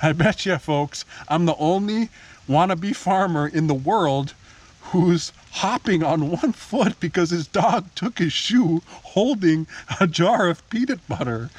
I bet you, folks, I'm the only wannabe farmer in the world who's hopping on one foot because his dog took his shoe holding a jar of peanut butter.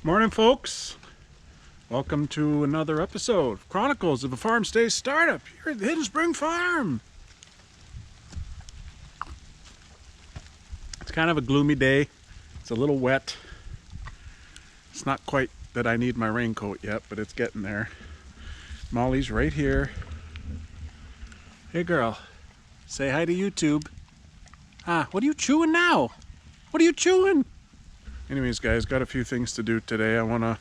Morning, folks. Welcome to another episode of Chronicles of a Farm Stay Startup here at the Hidden Spring Farm. It's kind of a gloomy day. It's a little wet. It's not quite that I need my raincoat yet, but it's getting there. Molly's right here. Hey girl, say hi to YouTube. What are you chewing now? What are you chewing? Anyways, guys, got a few things to do today. I want to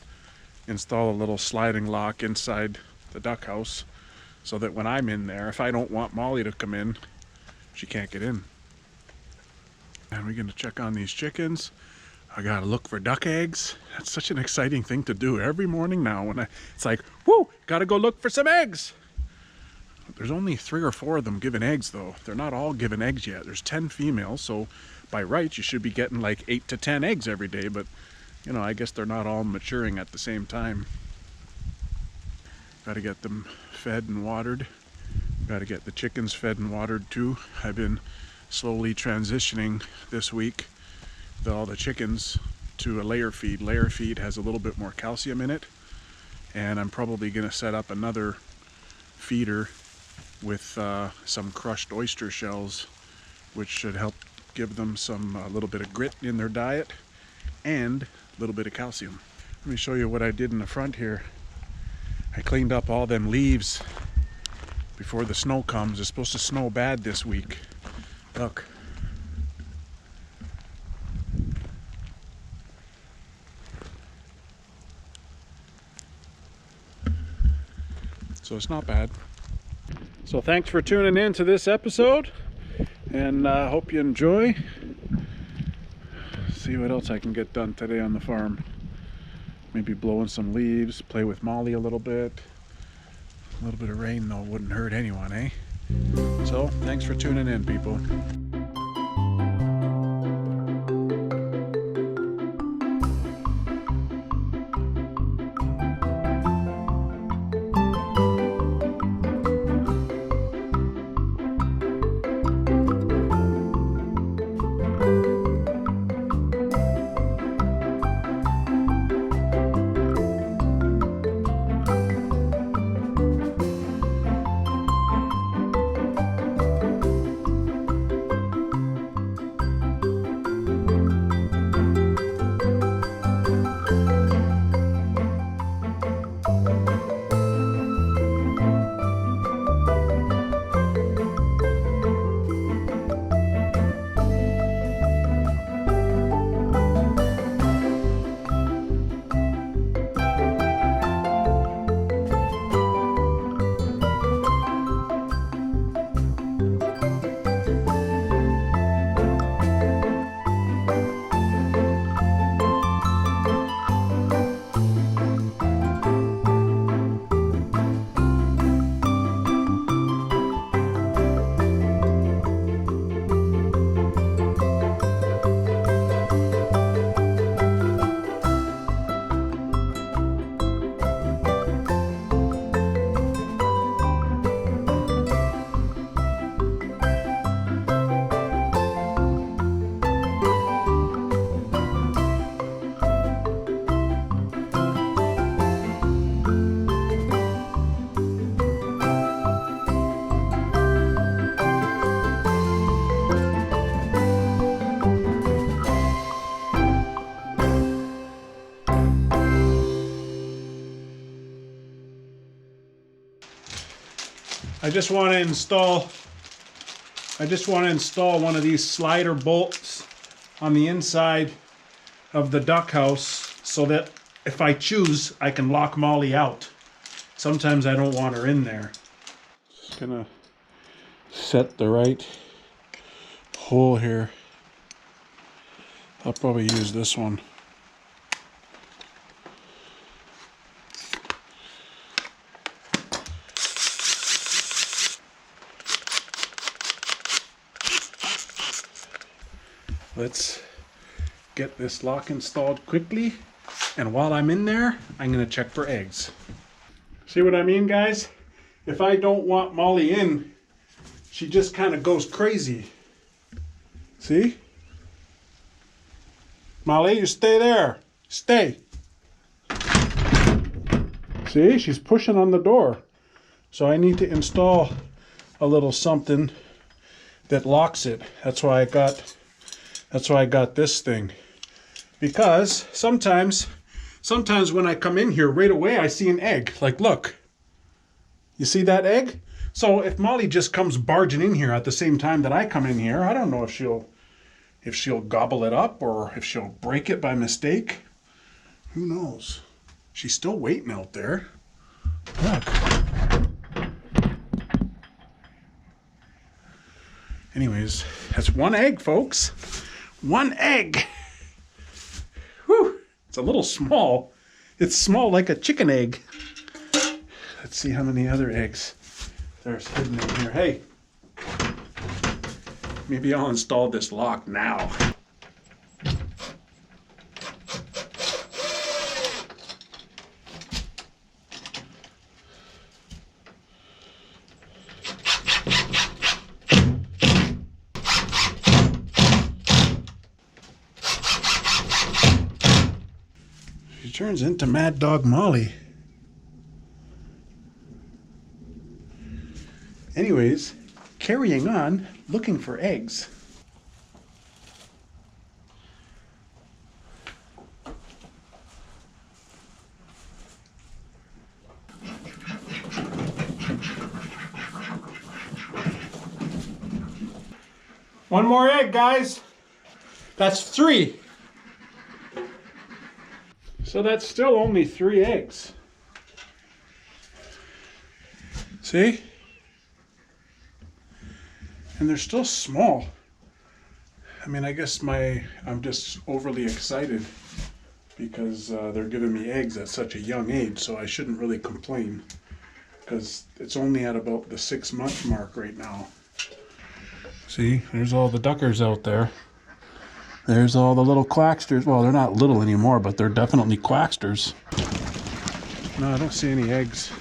install a little sliding lock inside the duck house so that when I'm in there, if I don't want Molly to come in, she can't get in. And we're going to check on these chickens. I got to look for duck eggs. That's such an exciting thing to do every morning now. It's like, whoo, got to go look for some eggs. There's only 3 or 4 of them giving eggs, though. They're not all giving eggs yet. There's 10 females, so by rights, you should be getting like 8 to 10 eggs every day, but you know, I guess they're not all maturing at the same time. Got to get them fed and watered. Got to get the chickens fed and watered too. I've been slowly transitioning this week all the chickens to a layer feed. Layer feed has a little bit more calcium in it, and I'm probably going to set up another feeder with some crushed oyster shells, which should help give them some a little bit of grit in their diet and a little bit of calcium. Let me show you what I did in the front here. I cleaned up all them leaves before the snow comes. It's supposed to snow bad this week. Look. So it's not bad. So thanks for tuning in to this episode, and hope you enjoy. See what else I can get done today on the farm. Maybe blowing some leaves, play with Molly a little bit. A little bit of rain though wouldn't hurt anyone, eh? So thanks for tuning in, people. I just want to install one of these slider bolts on the inside of the duck house so that if I choose, I can lock Molly out. Sometimes I don't want her in there. Just gonna set the right hole here. I'll probably use this one. Let's get this lock installed quickly, and while I'm in there, I'm gonna check for eggs. See what I mean, guys? If I don't want Molly in, she just kind of goes crazy. See? Molly, you stay there. Stay. See, she's pushing on the door. So I need to install a little something that locks it. That's why I got this thing. Because sometimes when I come in here, right away I see an egg. Like, look. You see that egg? So if Molly just comes barging in here at the same time that I come in here, I don't know if she'll gobble it up or if she'll break it by mistake. Who knows? She's still waiting out there. Look. Anyways, that's one egg, folks. One egg. Whew. It's a little small. It's small like a chicken egg. Let's see how many other eggs there's hidden in here. Hey, maybe I'll install this lock now. She turns into Mad Dog Molly. Anyways, carrying on, looking for eggs. One more egg, guys. That's 3. So that's still only 3 eggs. See? And they're still small. I mean, I guess I'm just overly excited because they're giving me eggs at such a young age, so I shouldn't really complain because it's only at about the 6-month mark right now. See, there's all the duckers out there. There's all the little quacksters. Well, they're not little anymore, but they're definitely quacksters. No, I don't see any eggs.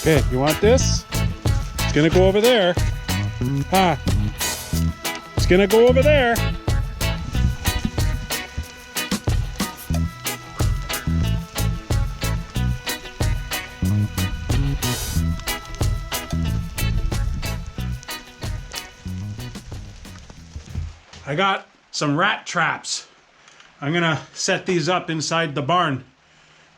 Okay, you want this? It's gonna go over there. It's gonna go over there. I got some rat traps. I'm gonna set these up inside the barn.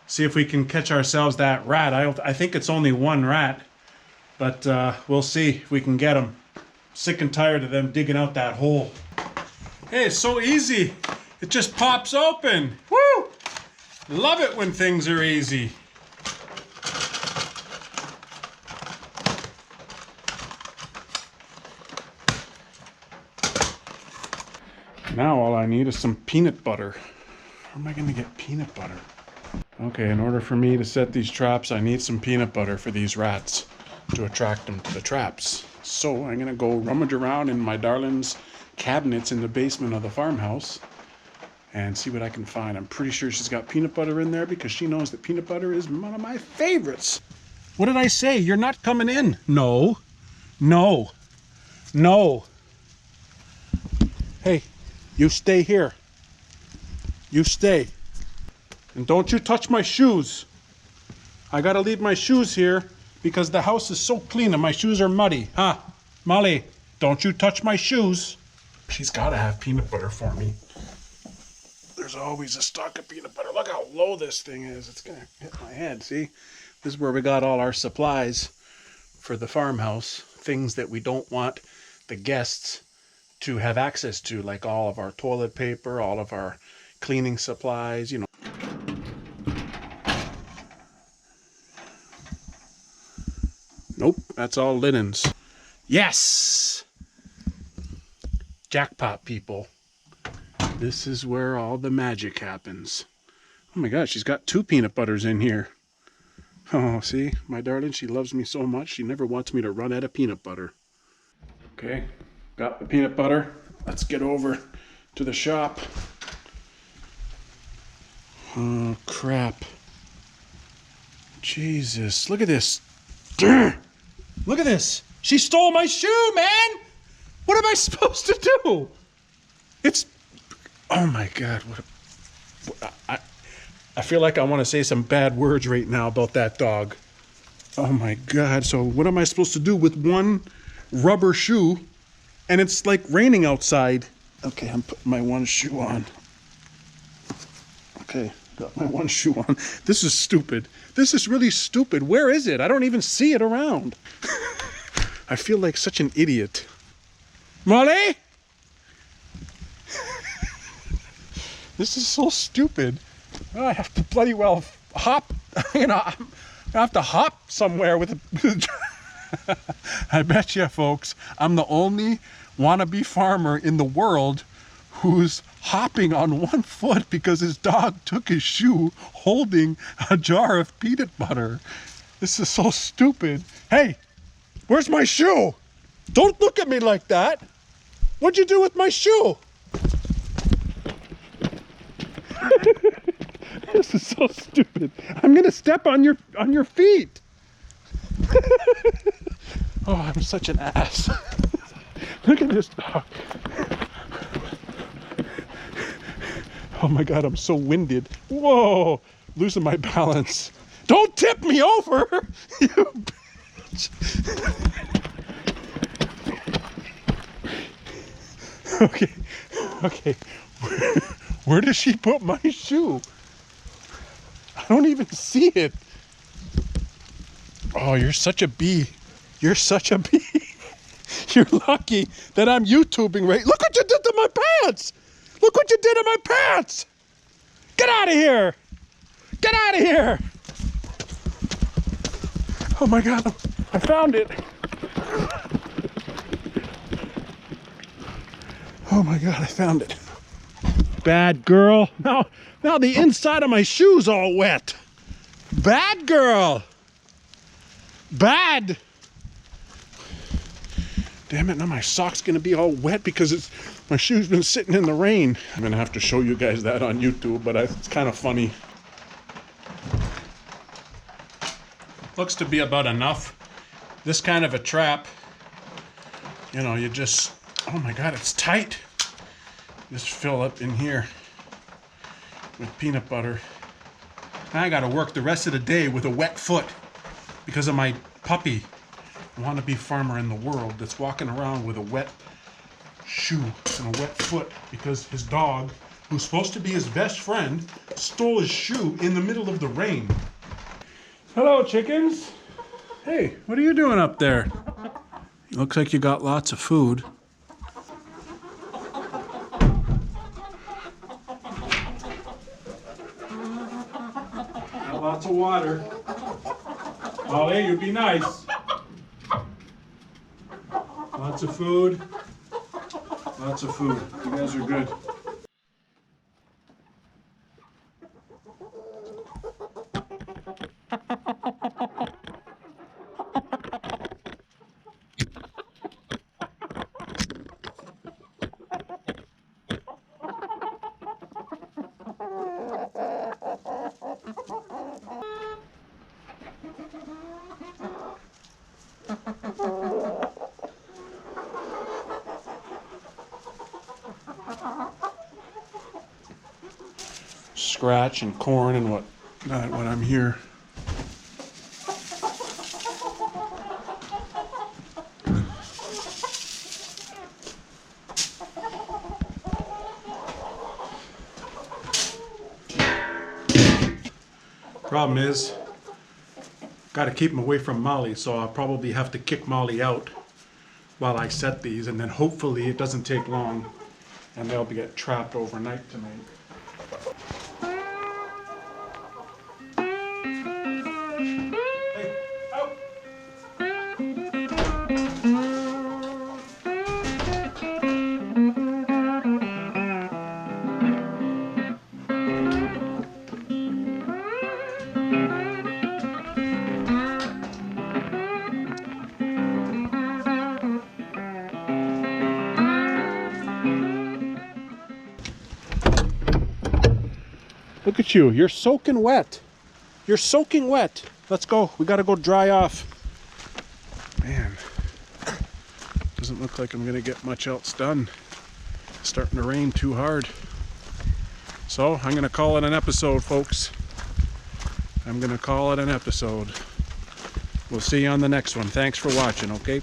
See if we can catch ourselves that rat. I think it's only one rat, but we'll see if we can get them. Sick and tired of them digging out that hole. Hey, it's so easy. It just pops open. Woo! Love it when things are easy. Now all I need is some peanut butter. Where am I going to get peanut butter? Okay, in order for me to set these traps, I need some peanut butter for these rats to attract them to the traps. So I'm going to go rummage around in my darling's cabinets in the basement of the farmhouse and see what I can find. I'm pretty sure she's got peanut butter in there because she knows that peanut butter is one of my favorites. What did I say? You're not coming in. No. No. No. Hey, you stay here. You stay. And don't you touch my shoes. I gotta leave my shoes here because the house is so clean and my shoes are muddy. Huh? Molly, don't you touch my shoes. She's gotta have peanut butter for me. There's always a stock of peanut butter. Look how low this thing is. It's gonna hit my head, see? This is where we got all our supplies for the farmhouse. Things that we don't want the guests to have access to, like all of our toilet paper, all of our cleaning supplies, you know. Nope, that's all linens. Yes! Jackpot, people. This is where all the magic happens. Oh my gosh, she's got 2 peanut butters in here. Oh, see, my darling, she loves me so much, she never wants me to run out of peanut butter. Okay, got the peanut butter. Let's get over to the shop. Oh, crap. Jesus, look at this. Look at this. She stole my shoe, man. What am I supposed to do? It's, oh my God. I feel like I want to say some bad words right now about that dog. Oh my God. So what am I supposed to do with one rubber shoe and it's like raining outside? Okay, I'm putting my one shoe on. Okay, got my one shoe on. This is stupid. This is really stupid. Where is it? I don't even see it around. I feel like such an idiot. Molly? This is so stupid. Oh, I have to bloody well hop. You know, I have to hop somewhere with a... I bet you, folks, I'm the only wannabe farmer in the world who's hopping on one foot because his dog took his shoe holding a jar of peanut butter. This is so stupid. Hey, where's my shoe? Don't look at me like that. What'd you do with my shoe? This is so stupid. I'm gonna step on your feet. Oh, I'm such an ass. Look at this dog. Oh my God, I'm so winded. Whoa, losing my balance. Don't tip me over, you bitch. Okay. Where does she put my shoe? I don't even see it. Oh, you're such a bee. You're such a bee. You're lucky that I'm YouTubing right. Look what you did to my pants. Look what you did to my pants. Get out of here. Get out of here. Oh my God, I found it. Oh my God, I found it. Bad girl. Now the inside of my shoe's all wet. Bad girl. Bad. Damn it, now my sock's gonna be all wet because my shoe's been sitting in the rain. I'm gonna have to show you guys that on YouTube, but it's kind of funny. Looks to be about enough. This kind of a trap, you know, you just, oh my God, it's tight. Just fill up in here with peanut butter. I gotta work the rest of the day with a wet foot because of my puppy, wannabe farmer in the world that's walking around with a wet shoe and a wet foot because his dog, who's supposed to be his best friend, stole his shoe in the middle of the rain. Hello, chickens. Hey, what are you doing up there? Looks like you got lots of food. Got lots of water. Molly, you'd be nice. Lots of food. Lots of food. You guys are good. Scratch and corn and what not when I'm here. Problem is, got to keep him away from Molly, so I'll probably have to kick Molly out while I set these, and then hopefully it doesn't take long and they'll get trapped overnight tonight. Hey, out! Look at you, you're soaking wet. You're soaking wet. Let's go, we gotta go dry off. Man, doesn't look like I'm gonna get much else done. It's starting to rain too hard. So I'm gonna call it an episode, folks. I'm gonna call it an episode. We'll see you on the next one. Thanks for watching, okay?